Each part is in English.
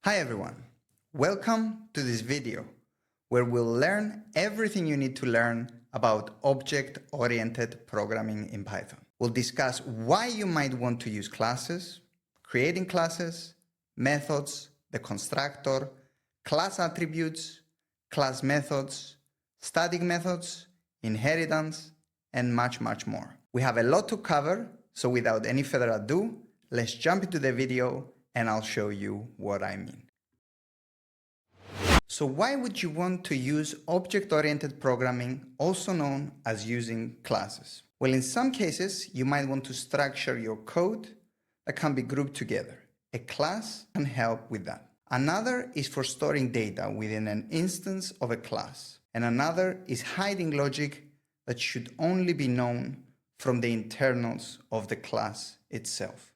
Hi everyone, welcome to this video where we'll learn everything you need to learn about object-oriented programming in Python. We'll discuss why you might want to use classes, creating classes, methods, the constructor, class attributes, class methods, static methods, inheritance, and much more. We have a lot to cover, so without any further ado, let's jump into the video and I'll show you what I mean. So why would you want to use object-oriented programming, also known as using classes? Well, in some cases, you might want to structure your code that can be grouped together. A class can help with that. Another is for storing data within an instance of a class. And another is hiding logic that should only be known from the internals of the class itself.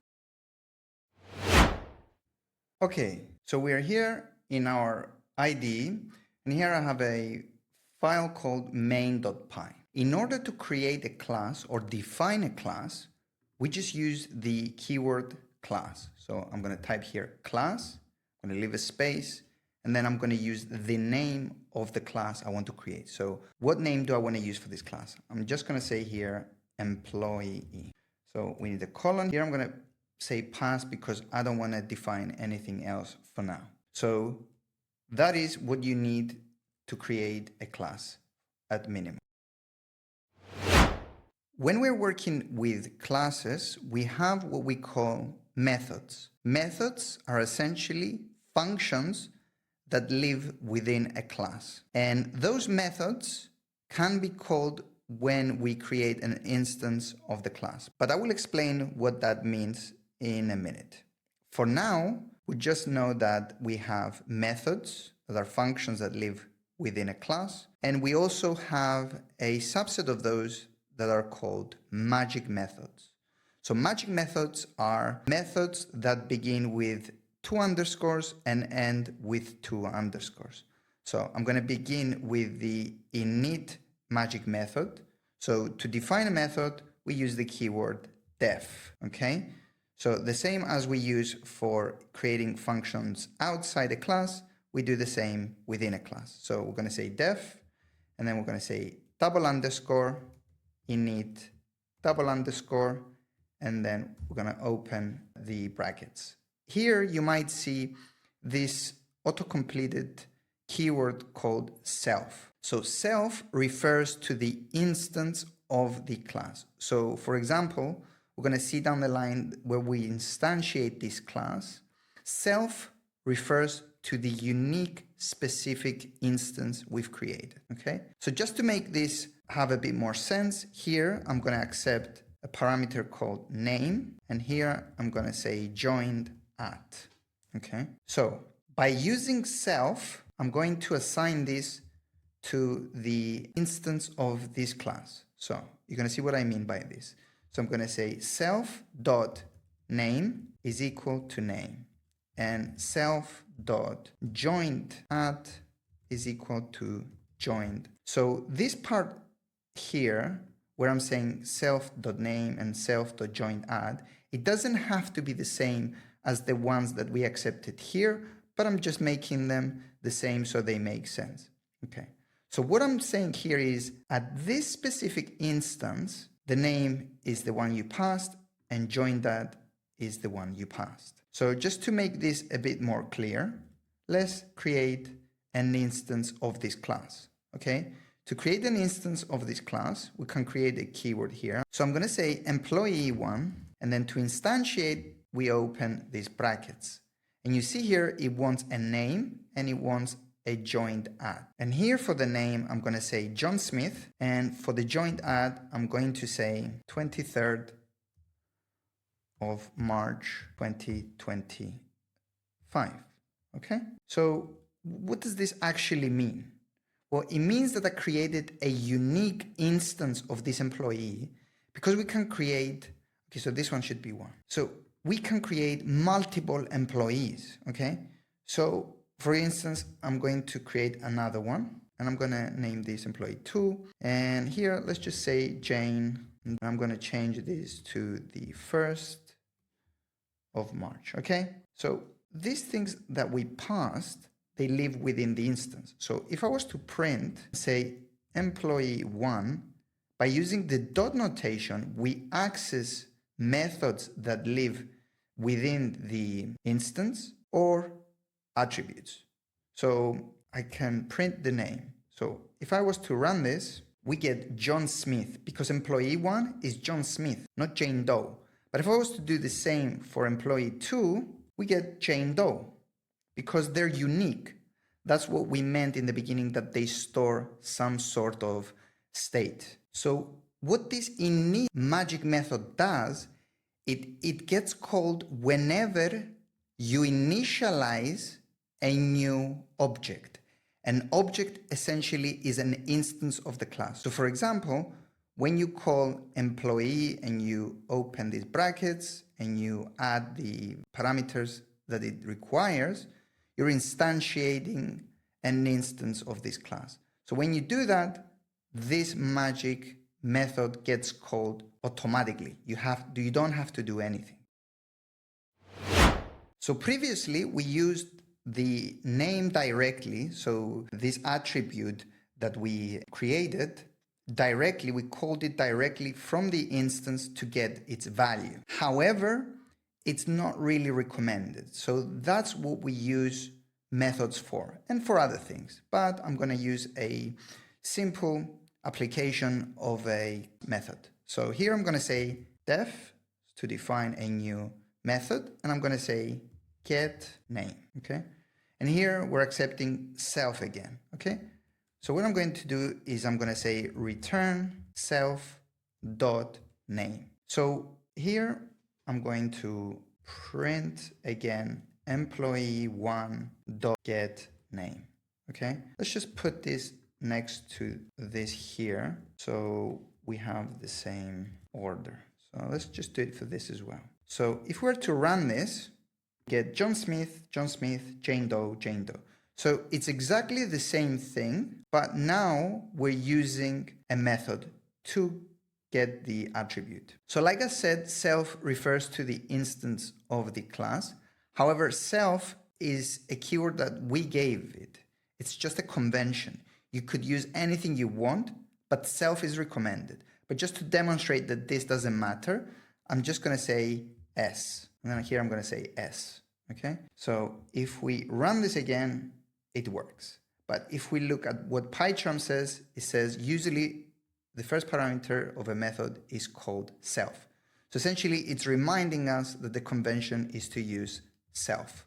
Okay, so we are here in our IDE, and here I have a file called main.py. In order to create a class or define a class, we just use the keyword class. So I'm going to type here class, I'm going to leave a space, and then I'm going to use the name of the class I want to create. So what name do I want to use for this class? I'm just going to say here employee. So we need a colon. Here I'm going to say pass because I don't want to define anything else for now. So that is what you need to create a class at minimum. When we're working with classes, we have what we call methods. Methods are essentially functions that live within a class. And those methods can be called when we create an instance of the class. But I will explain what that means in a minute. For now, we just know that we have methods that are functions that live within a class, and we also have a subset of those that are called magic methods. So magic methods are methods that begin with 2 underscores and end with 2 underscores. So I'm going to begin with the init magic method. So to define a method, we use the keyword def, okay? So the same as we use for creating functions outside a class, we do the same within a class. So we're going to say def, and then we're going to say double underscore, init, double underscore, and then we're going to open the brackets. Here you might see this auto-completed keyword called self. So self refers to the instance of the class. So for example, we're going to see down the line where we instantiate this class. Self refers to the unique specific instance we've created, okay? So just to make this have a bit more sense, here I'm going to accept a parameter called name, and here I'm going to say joined at, okay? So by using self, I'm going to assign this to the instance of this class. So you're going to see what I mean by this. So I'm going to say self.name is equal to name, and self.joined at is equal to joined. So this part here, where I'm saying self.name and self.joined at, it doesn't have to be the same as the ones that we accepted here, but I'm just making them the same so they make sense. Okay. So what I'm saying here is at this specific instance, the name is the one you passed and joined at is the one you passed. So just to make this a bit more clear, let's create an instance of this class. Okay. To create an instance of this class, we can create a keyword here. So I'm going to say employee1, and then to instantiate, we open these brackets. And you see here, it wants a name and it wants a joined at. And here for the name, I'm going to say John Smith. And for the joined at, I'm going to say 23rd of March 2025. Okay? So what does this actually mean? Well, it means that I created a unique instance of this employee because we can create, okay, so this one should be 1. So we can create multiple employees, okay? So for instance, I'm going to create another one and I'm going to name this employee 2. And here, let's just say Jane. And I'm going to change this to the 1st of March, okay? So these things that we passed, they live within the instance. So if I was to print, say, employee1, by using the dot notation, we access methods that live within the instance or attributes. So I can print the name. So if I was to run this, we get John Smith, because employee 1 is John Smith, not Jane Doe. But if I was to do the same for employee 2, we get Jane Doe, because they're unique. That's what we meant in the beginning, that they store some sort of state. So what this init magic method does, it gets called whenever you initialize a new object. An object essentially is an instance of the class. So for example, when you call employee and you open these brackets and you add the parameters that it requires, you're instantiating an instance of this class. So when you do that, this magic method gets called automatically. You don't have to do anything. So previously we used the name directly. So this attribute that we created directly, we called it directly from the instance to get its value. However, it's not really recommended. So that's what we use methods for, and for other things. But I'm going to use a simple application of a method. So here I'm going to say def to define a new method, and I'm going to say get name, okay? And here we're accepting self again, okay? So what I'm going to do is I'm going to say return self dot name. So here I'm going to print again employee1 dot get name, okay? Let's just put this next to this here, so we have the same order. So let's just do it for this as well. So if we were to run this, get John Smith, Jane Doe, Jane Doe. So it's exactly the same thing, but now we're using a method to get the attribute. So like I said, self refers to the instance of the class. However, self is a keyword that we gave it. It's just a convention. You could use anything you want, but self is recommended. But just to demonstrate that this doesn't matter, I'm just going to say S. And then here I'm going to say S. Okay? So if we run this again, it works. But if we look at what PyCharm says, it says usually the first parameter of a method is called self. So essentially, it's reminding us that the convention is to use self.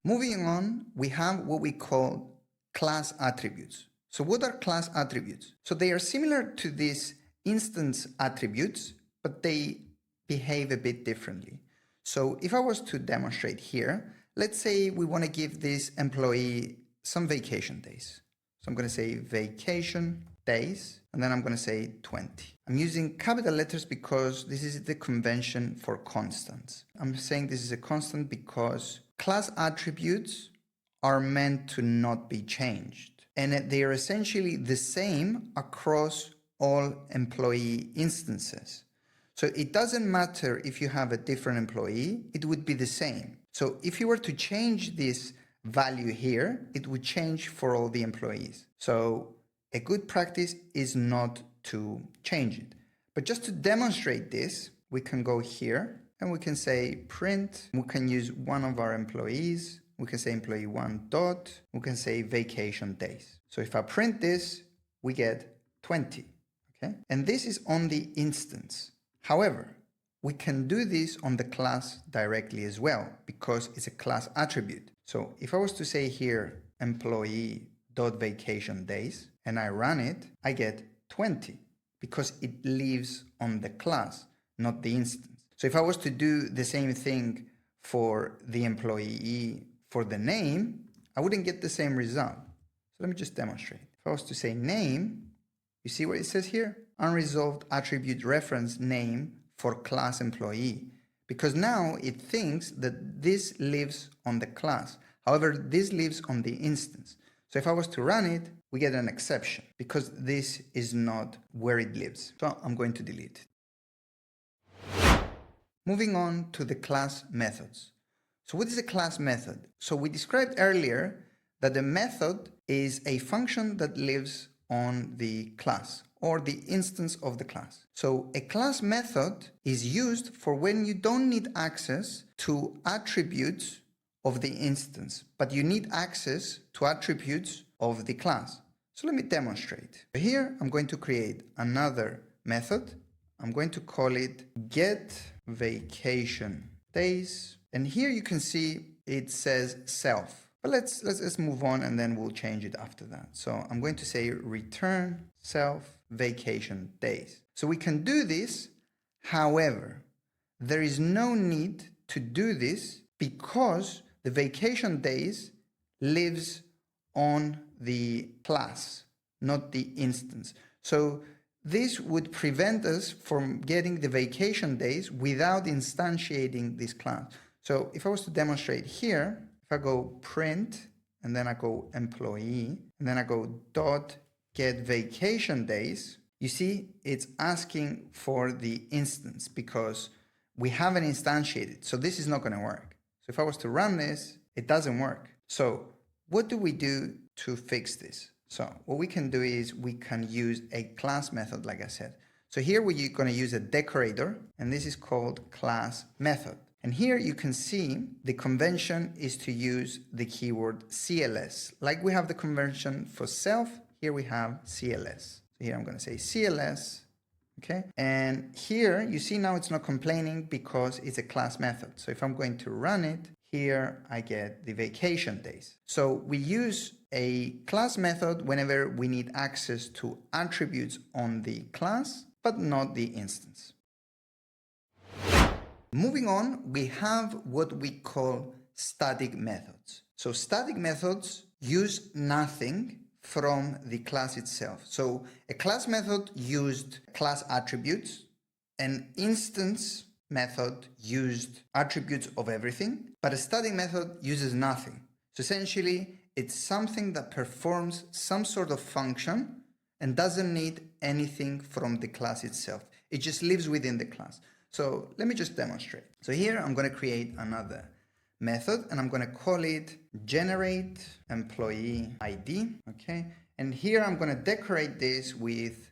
Moving on, we have what we call class attributes. So what are class attributes? So they are similar to these instance attributes, but they behave a bit differently. So if I was to demonstrate here, let's say we want to give this employee some vacation days. So I'm going to say vacation days, and then I'm going to say 20. I'm using capital letters because this is the convention for constants. I'm saying this is a constant because class attributes are meant to not be changed. And they are essentially the same across all employee instances. So it doesn't matter if you have a different employee, it would be the same. So if you were to change this value here, it would change for all the employees. So a good practice is not to change it. But just to demonstrate this, we can go here and we can say print. We can use one of our employees. We can say employee1 dot. We can say vacation days. So if I print this, we get 20. Okay? And this is on the instance. However, we can do this on the class directly as well because it's a class attribute. So if I was to say here employee.vacation days and I run it, I get 20 because it lives on the class, not the instance. So if I was to do the same thing for the employee for the name, I wouldn't get the same result. So let me just demonstrate. If I was to say name, you see what it says here? Unresolved attribute reference name for class employee, because now it thinks that this lives on the class. However, this lives on the instance. So if I was to run it, we get an exception because this is not where it lives. So I'm going to delete it. Moving on to the class methods. So what is a class method? So we described earlier that the method is a function that lives on the class or the instance of the class. So a class method is used for when you don't need access to attributes of the instance, but you need access to attributes of the class. So let me demonstrate. Here I'm going to create another method. I'm going to call it getVacationDays. And here you can see it says self. But let's move on and then we'll change it after that. So I'm going to say return self vacation days. So we can do this. However, there is no need to do this because the vacation days lives on the class, not the instance. So this would prevent us from getting the vacation days without instantiating this class. So if I was to demonstrate here, if I go print and then I go employee and then I go dot get vacation days, you see it's asking for the instance because we haven't instantiated. So this is not going to work. So if I was to run this, it doesn't work. So what do we do to fix this? So what we can do is we can use a class method, like I said. So here we're going to use a decorator, and this is called class method. And here you can see the convention is to use the keyword CLS. Like we have the convention for self, here we have CLS. So here I'm going to say CLS, okay? And here you see now it's not complaining because it's a class method. So if I'm going to run it, here I get the vacation days. So we use a class method whenever we need access to attributes on the class, but not the instance. Moving on, we have what we call static methods. So static methods use nothing from the class itself. So a class method used class attributes, an instance method used attributes of everything, but a static method uses nothing. So essentially, it's something that performs some sort of function and doesn't need anything from the class itself. It just lives within the class. So let me just demonstrate. So here I'm going to create another method and I'm going to call it generate employee ID. Okay. And here I'm going to decorate this with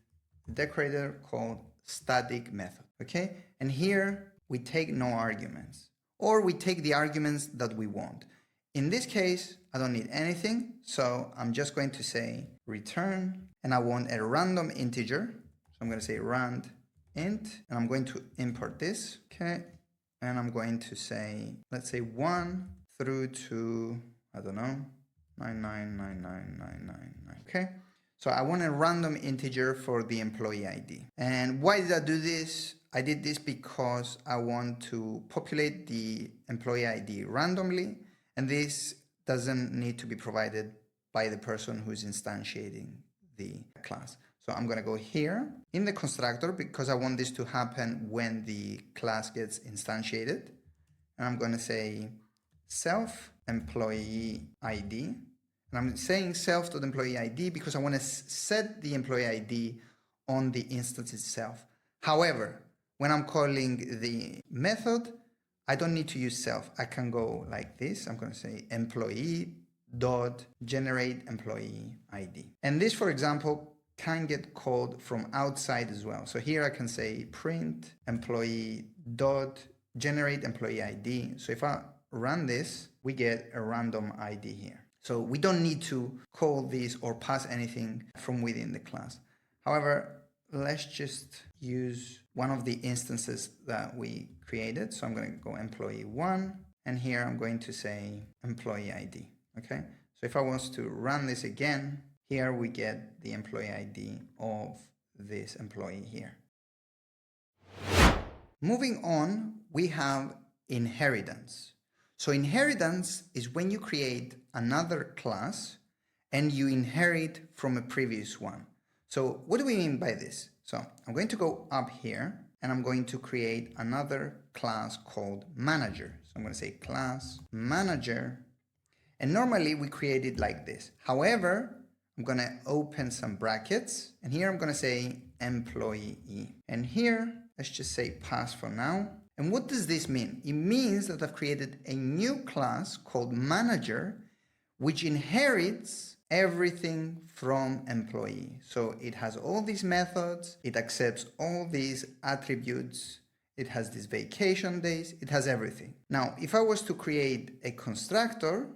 a decorator called static method. Okay. And here we take no arguments, or we take the arguments that we want. In this case, I don't need anything. So I'm just going to say return, and I want a random integer. So I'm going to say rand int, and I'm going to import this. Okay. And I'm going to say, let's say 1 through to, I don't know, 9999999. Okay. So I want a random integer for the employee ID. And why did I do this? I did this because I want to populate the employee ID randomly, and this doesn't need to be provided by the person who's instantiating the class. So I'm going to go here in the constructor because I want this to happen when the class gets instantiated. And I'm going to say self employee ID. And I'm saying self.employee ID because I want to set the employee ID on the instance itself. However, when I'm calling the method, I don't need to use self. I can go like this. I'm going to say employee dot generate employee ID. And this, for example, can get called from outside as well. So here I can say print employee dot generate employee ID. So if I run this, we get a random ID here. So we don't need to call this or pass anything from within the class. However, let's just use one of the instances that we created. So I'm going to go employee 1, and here I'm going to say employee ID. Okay. So if I was to run this again, here we get the employee ID of this employee here. Moving on, we have inheritance. So inheritance is when you create another class and you inherit from a previous one. So what do we mean by this? So I'm going to go up here and I'm going to create another class called manager. So I'm going to say class manager. And normally we create it like this. However, I'm going to open some brackets and here I'm going to say employee. And here, let's just say pass for now. And what does this mean? It means that I've created a new class called manager, which inherits everything from employee. So it has all these methods, it accepts all these attributes, it has these vacation days, it has everything. Now, if I was to create a constructor,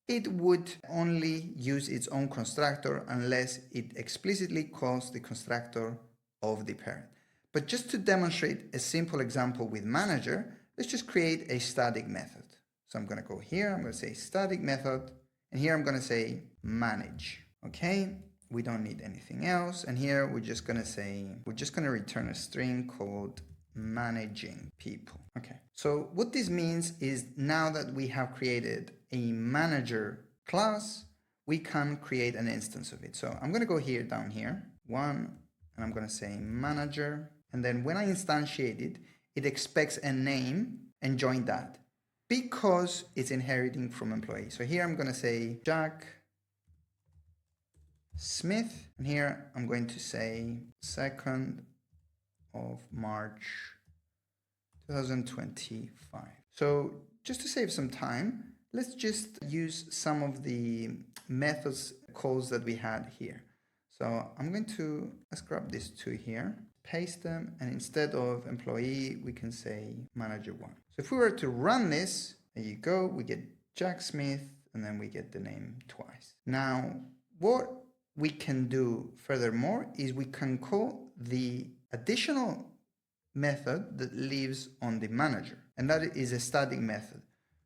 it would only use its own constructor unless it explicitly calls the constructor of the parent. But just to demonstrate a simple example with manager, let's just create a static method. So I'm going to go here, I'm going to say static method, and here I'm going to say manage. Okay, we don't need anything else. And here we're just going to return a string called managing people. Okay, so what this means is now that we have created a manager class, we can create an instance of it. So I'm going to go here, down here, one, and I'm going to say manager. And then when I instantiate it, it expects a name and join that because it's inheriting from employee. So here I'm going to say Jack Smith, and here I'm going to say 2nd of March 2025. So just to save some time, let's just use some of the methods calls that we had here. So let's grab these two here, paste them, and instead of employee, we can say manager one. So if we were to run this, there you go, we get Jack Smith, and then we get the name twice. Now, what we can do furthermore is we can call the additional method that lives on the manager, and that is a static method.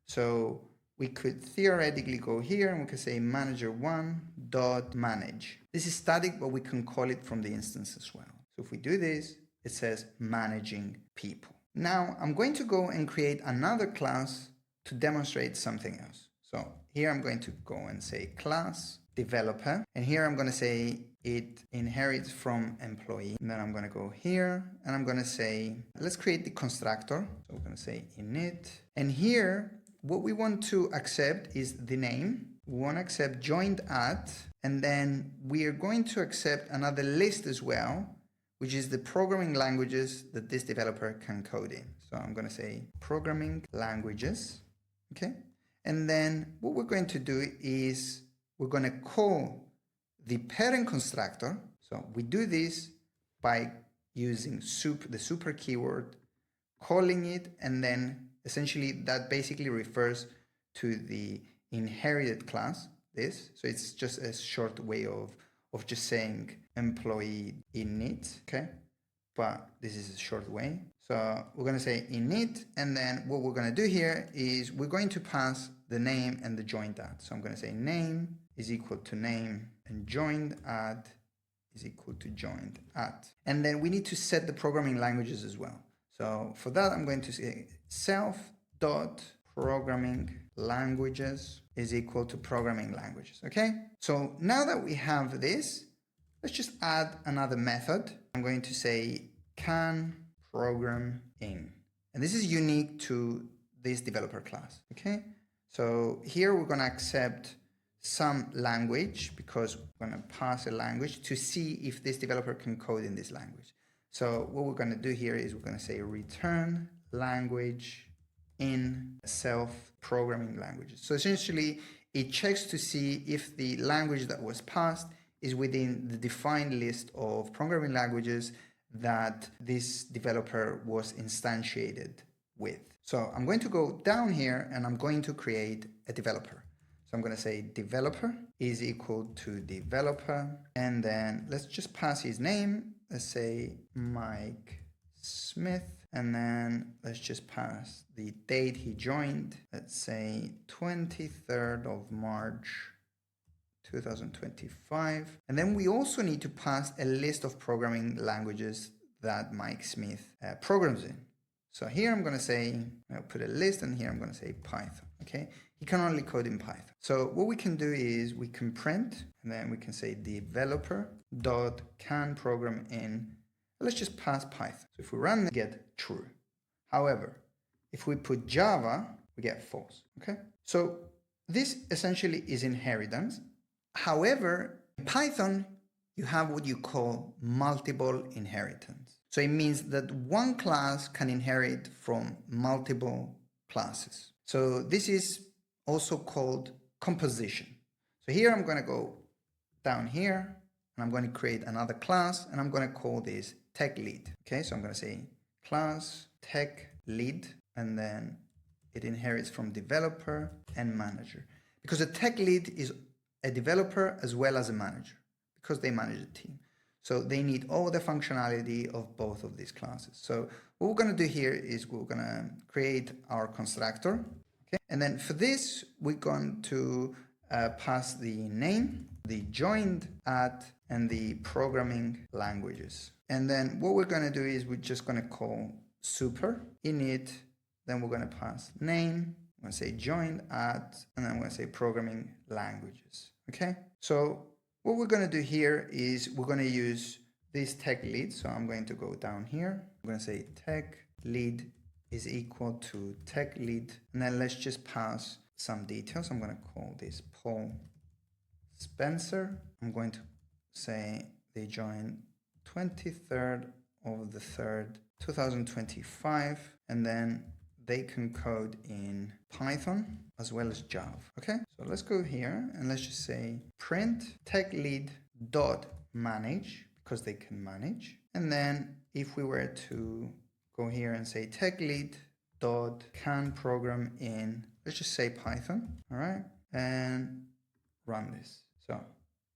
So we could theoretically go here and we can say manager1.manage. This is static, but we can call it from the instance as well. So if we do this, it says managing people. Now I'm going to go and create another class to demonstrate something else. So here I'm going to go and say class developer, and here I'm going to say it inherits from employee. And then I'm going to go here and I'm going to say, let's create the constructor. So we're going to say init, and here what we want to accept is the name. We want to accept joined at, and then we are going to accept another list as well, which is the programming languages that this developer can code in. So I'm going to say programming languages. Okay. And then what we're going to do is we're going to call the parent constructor. So we do this by using the super keyword, calling it, and then essentially that basically refers to the inherited class, this. So it's just a short way of just saying employee init, okay? But this is a short way. So we're going to say init, and then what we're going to do here is we're going to pass the name and the joined at. So I'm going to say name is equal to name and joined at is equal to joined at. And then we need to set the programming languages as well. So for that, I'm going to say self.programming languages is equal to programming languages. Okay. So now that we have this, let's just add another method. I'm going to say can program in, and this is unique to this developer class. Okay. So here we're going to accept some language because we're going to pass a language to see if this developer can code in this language. So what we're going to do here is we're going to say return language in self-programming languages. So essentially it checks to see if the language that was passed is within the defined list of programming languages that this developer was instantiated with. So I'm going to go down here and I'm going to create a developer. So I'm going to say developer is equal to developer, and then let's just pass his name. Let's say Mike Smith, and then let's just pass the date he joined. Let's say 23rd of March 2025. And then we also need to pass a list of programming languages that Mike Smith programs in. So here I'm going to say, I'll put a list, and here I'm going to say Python. Okay. He can only code in Python. So what we can do is we can print, and then we can say developer.can program in. Let's just pass Python. So if we run, we get true. However, if we put Java, we get false. Okay. So this essentially is inheritance. However, in Python, you have what you call multiple inheritance. So it means that one class can inherit from multiple classes. So this is also called composition. So here I'm going to go down here and I'm going to create another class and I'm going to call this tech lead. Okay, so I'm going to say class tech lead and then it inherits from developer and manager, because a tech lead is a developer as well as a manager because they manage a team. So they need all the functionality of both of these classes. So what we're going to do here is we're going to create our constructor. Okay, and then for this, we're going to pass the name, the joined at, and the programming languages. And then what we're going to do is we're just going to call super init. Then we're going to pass name. I'm going to say joined at, and then I'm going to say programming languages. Okay, so what we're going to do here is we're going to use this tech lead. So I'm going to go down here. I'm going to say tech lead is equal to tech lead. And then let's just pass some details. I'm going to call this Paul Spencer. I'm going to say they joined 23rd of the 3rd, 2025. And then they can code in Python as well as Java. Okay, so let's go here and let's just say print tech lead dot manage, because they can manage. And then if we were to go here and say tech lead dot can program in, let's just say Python. All right, and run this. So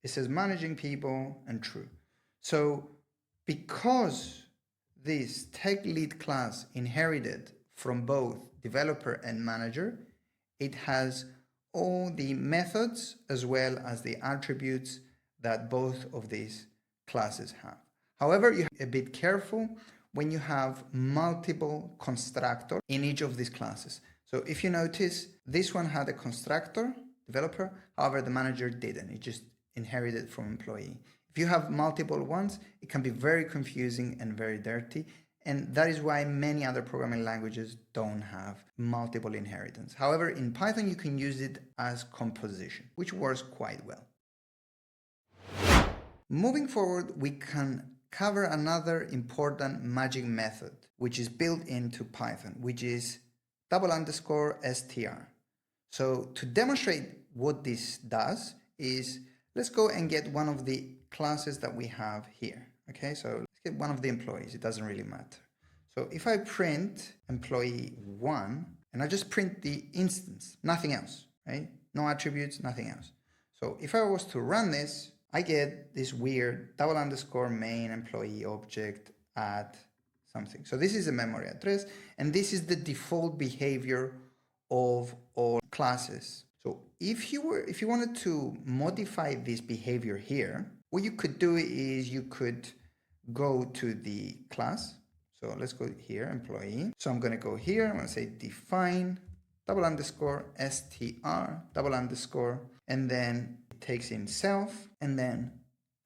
it says managing people and true. So because this tech lead class inherited from both developer and manager, it has all the methods as well as the attributes that both of these classes have. However, you have to be a bit careful when you have multiple constructors in each of these classes. So if you notice, this one had a constructor, developer, however, the manager didn't. It just inherited from employee. If you have multiple ones, it can be very confusing and very dirty. And that is why many other programming languages don't have multiple inheritance. However, in Python, you can use it as composition, which works quite well. Moving forward, we can cover another important magic method, which is built into Python, which is _str. So to demonstrate what this does is, let's go and get one of the classes that we have here. Okay, so let's get one of the employees. It doesn't really matter. So if I print employee1 and I just print the instance, nothing else, right? No attributes, nothing else. So if I was to run this, I get this weird _main employee object at something. So this is a memory address, and this is the default behavior of all classes. So if you wanted to modify this behavior here, what you could do is you could go to the class. So let's go here, employee. So I'm going to go here. I'm going to say define _str and then it takes in self, and then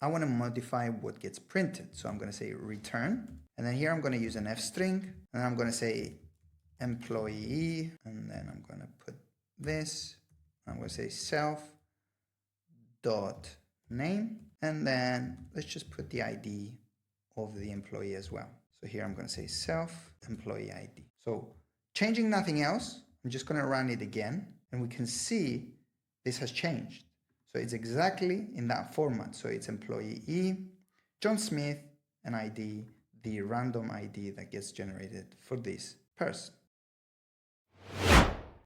I want to modify what gets printed. So I'm going to say return, and then here I'm going to use an f string, and I'm going to say employee, and then I'm going to put this. I'm going to say self dot name, and then let's just put the ID of the employee as well. So here I'm going to say self employee ID. So changing nothing else, I'm just going to run it again, and we can see this has changed. So it's exactly in that format. So it's employee John Smith and ID, the random ID that gets generated for this person.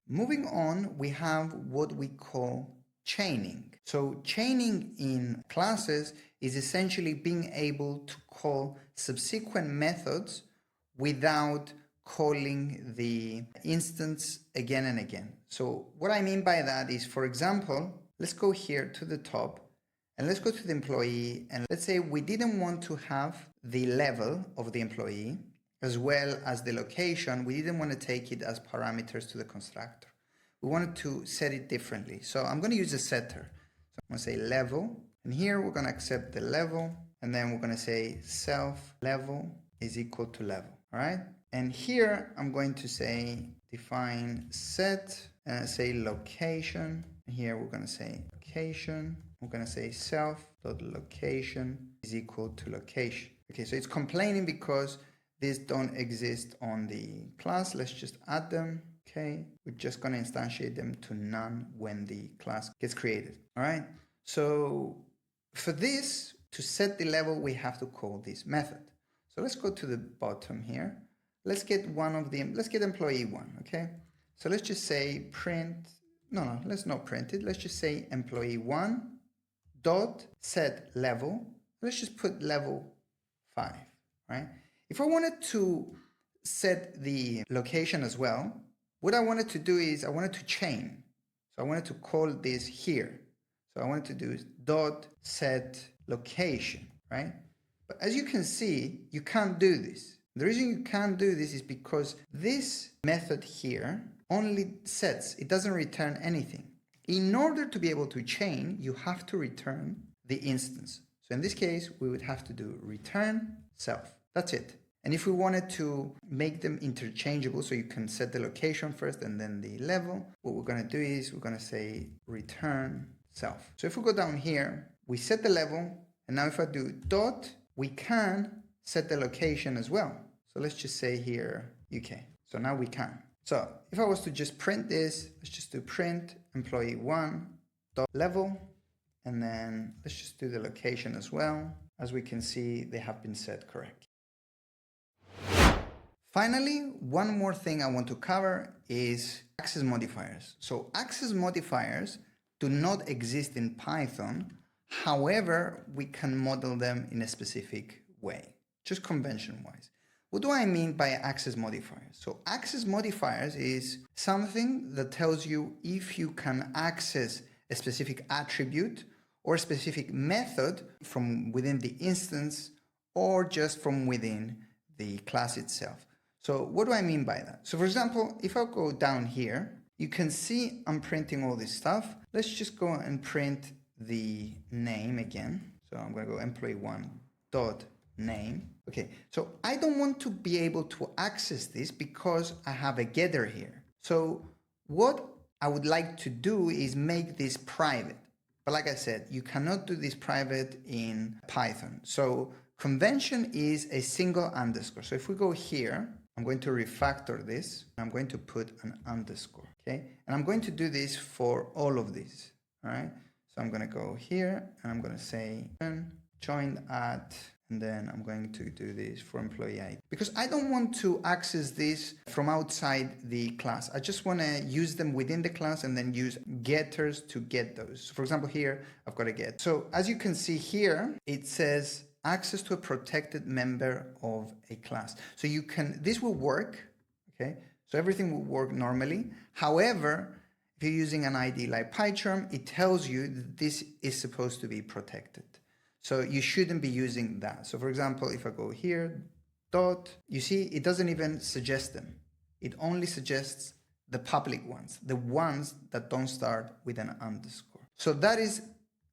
Moving on, we have what we call chaining. So chaining in classes is essentially being able to call subsequent methods without calling the instance again and again. So what I mean by that is, for example, let's go here to the top and let's go to the employee, and let's say we didn't want to have the level of the employee as well as the location. We didn't want to take it as parameters to the constructor. We wanted to set it differently. So I'm going to use a setter. So I'm going to say level, and here we're going to accept the level, and then we're going to say self level is equal to level. All right. And here I'm going to say define set and say location. And here we're going to say location. We're going to say self.location is equal to location. Okay, so it's complaining because these don't exist on the class. Let's just add them. Okay, we're just going to instantiate them to none when the class gets created. All right, so for this, to set the level, we have to call this method. So let's go to the bottom here. Let's get let's get employee one, okay? So let's just say print, no, let's not print it. Let's just say employee one dot set level. Let's just put level 5, right? If I wanted to set the location as well, what I wanted to do is I wanted to chain. So I wanted to call this here. So I wanted to do dot set location, right? But as you can see, you can't do this. The reason you can't do this is because this method here only sets, it doesn't return anything. In order to be able to chain, you have to return the instance. So in this case, we would have to do return self. That's it. And if we wanted to make them interchangeable, so you can set the location first and then the level, what we're going to do is we're going to say return self. So if we go down here, we set the level, and now if I do dot, we can set the location as well. So let's just say here UK. So now we can. So if I was to just print this, let's just do print employee one dot level, and then let's just do the location as well. As we can see, they have been set correct. Finally, one more thing I want to cover is access modifiers. So access modifiers do not exist in Python. However, we can model them in a specific way, just convention-wise. What do I mean by access modifiers? So access modifiers is something that tells you if you can access a specific attribute or a specific method from within the instance or just from within the class itself. So what do I mean by that? So for example, if I go down here, you can see I'm printing all this stuff. Let's just go and print the name again. So I'm going to go employee one dot name. Okay, so I don't want to be able to access this because I have a getter here. So what I would like to do is make this private. But like I said, you cannot do this private in Python. So convention is a single underscore. So if we go here, I'm going to refactor this. I'm going to put an underscore, okay? And I'm going to do this for all of these, all right? So I'm going to go here and I'm going to say joined at, and then I'm going to do this for employee ID because I don't want to access this from outside the class. I just want to use them within the class and then use getters to get those. So for example, here I've got a get. So as you can see here, it says access to a protected member of a class. So you can, this will work, okay? So everything will work normally. However, if you're using an ID like PyCharm, it tells you that this is supposed to be protected. So you shouldn't be using that. So for example, if I go here, dot, you see, it doesn't even suggest them. It only suggests the public ones, the ones that don't start with an underscore. So that is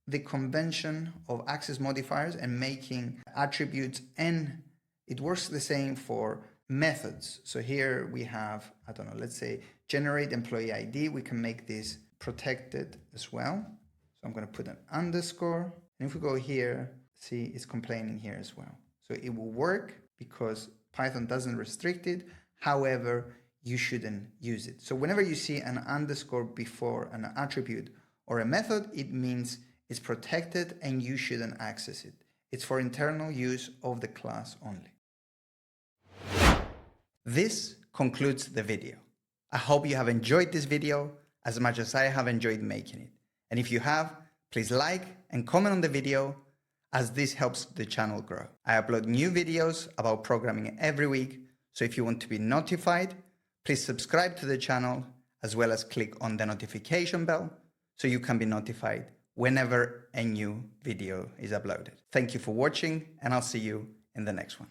the convention of access modifiers and making attributes, and it works the same for methods. So here we have, I don't know, let's say generate employee ID. We can make this protected as well. So I'm going to put an underscore. And if we go here, see, it's complaining here as well. So it will work because Python doesn't restrict it. However, you shouldn't use it. So whenever you see an underscore before an attribute or a method, it means it's protected and you shouldn't access it. It's for internal use of the class only. This concludes the video. I hope you have enjoyed this video as much as I have enjoyed making it. And if you have, please like and comment on the video as this helps the channel grow. I upload new videos about programming every week, so if you want to be notified, please subscribe to the channel as well as click on the notification bell so you can be notified whenever a new video is uploaded. Thank you for watching, and I'll see you in the next one.